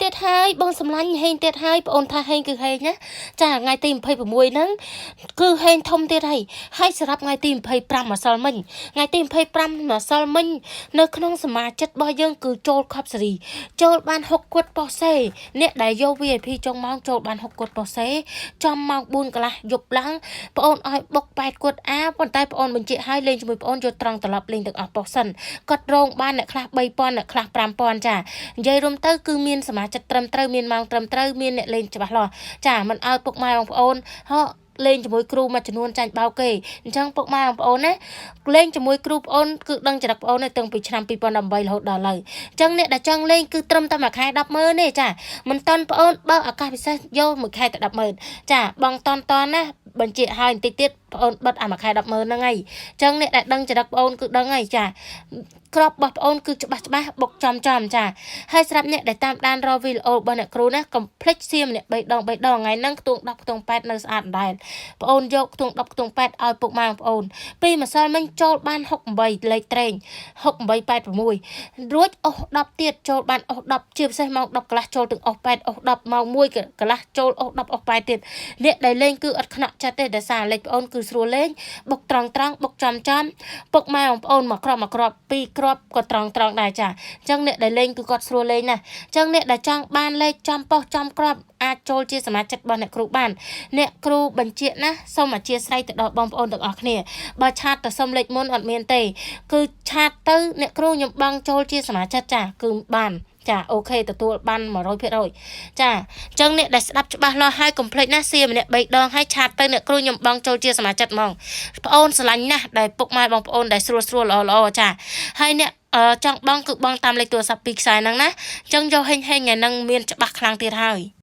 ទៀតហើយបងសម្លាញ់ហេងទៀតហើយបងអូនថាហេងគឺហេងណាចាថ្ងៃទី26ហ្នឹងគឺហេងធំទៀតហើយសម្រាប់ថ្ងៃទី25ម្សិលមិញថ្ងៃទី25ម្សិលមិញនៅក្នុងសមាជិករបស់យើងគឺចូលខប់សេរីចូលបាន6គត់ប៉ុសេអ្នកដែលយក VIP ចុងម៉ោងចូលបាន6គត់ប៉ុសេចំម៉ោង4កន្លះយប់ឡើងបងអូនឲ្យបុក8គត់ប៉ុន្តែបងអូនបញ្ជាក់ឲ្យលេងជាមួយបងអូនយកត្រង់ត្រឡប់លេងទាំងអស់ប៉ុសិនគាត់រងបានអ្នកខ្លះ3000អ្នកខ្លះ5000ចានិយាយរួមទៅគឺមានសមាជិកត្រឹមត្រូវមានម៉ោងត្រឹមត្រូវមានអ្នកលេងច្បាស់លាស់ចាមិនឲ្យពុកម៉ែបងប្អូនលេងជាមួយគ្រូមួយចំនួនចាញ់បោកគេអញ្ចឹងពុកម៉ែបងប្អូនណាលេងជាមួយគ្រូបងប្អូនគឺដឹងចរិតបងប្អូនតាំងពីឆ្នាំ2018រហូតដល់ឥឡូវអញ្ចឹងអ្នកដែលចង់លេងគឺត្រឹមតែមួយខែ100000ទេចាមិនតន់បងប្អូនបើឱកាសពិសេសយកមួយខែតែ100000ចាបងតន់ណាបញ្ជាក់ឲ្យបន្តិចទៀតបងអូនបិទមួយខែ100000ហ្នឹងហើយអញ្ចឹងអ្នកដែលដឹងចរិតបងអូនគឺដឹងហើយចាក្របរបស់បងអូនគឺច្បាស់បុកចំចាហើយសម្រាប់អ្នកដែលតាមដានរកវីដេអូរបស់អ្នកគ្រូណាកុំភ្លេចសៀមម្នាក់3ដងថ្ងៃហ្នឹងខ្ទង់10ខ្ទង់8នៅស្អាតដែរបងអូនយកខ្ទង់10ខ្ទង់8ឲ្យពុកម៉ែបងប្អូនពីម្សិលមិញចូលបាន68លេខត្រេង6886រួចអស់10ទៀតចូលបានអស់10ជាពិសេសម៉ោង10កន្លះចូលទាំងអស់8អស់10ម៉ោង1កន្លះចូលអស់10អស់8ទៀតអ្នកដែលលេងគឺអត់ខ្នក់ចិត្តទេដោយសារលេខបងអូនគឺស្រួលលេងបុកត្រង់បុកចំពុកម៉ែបងប្អូនមកគ្រាប់2គ្រាប់ក៏ត្រង់ដែរចាអញ្ចឹងអ្នកដែលលេងគឺគាត់ស្រួលលេងណាស់អញ្ចឹងអ្នកដែលចង់បានលេខចំប៉ុស្ចំគ្រាប់អាចចូលជាសមាជិករបស់អ្នកគ្រូបានអ្នកគ្រូបញ្ជាក់ណាសូមអធិស្ឋានទៅដល់បងប្អូនទាំងអស់គ្នាបើឆាតទៅសុំលេខមុនអត់មានទេគឺឆាតទៅអ្នកគ្រូខ្ញុំបង់ចូលជាសមាជិកចាគឺបានចាអូខេទទួលបាន100%ចាអញ្ចឹងអ្នកដែលស្ដាប់ច្បាស់លាស់ហើយកុំភ្លេចណាសៀម្នាក់3ដងហើយឆាតទៅអ្នកគ្រូខ្ញុំបង់ចូលជាសមាជិកហ្មងបងអូនស្រឡាញ់ណាស់ដែលពុកម៉ែបងប្អូនដែលស្រួលល្អចាហើយអ្នកចង់បងគឺបងតាមលេខទូរស័ព្ទ2ខ្សែហ្នឹងណាអញ្ចឹងយកហេងថ្ងៃហ្នឹងមានច្បាស់ខ្លាំងទៀតហើយ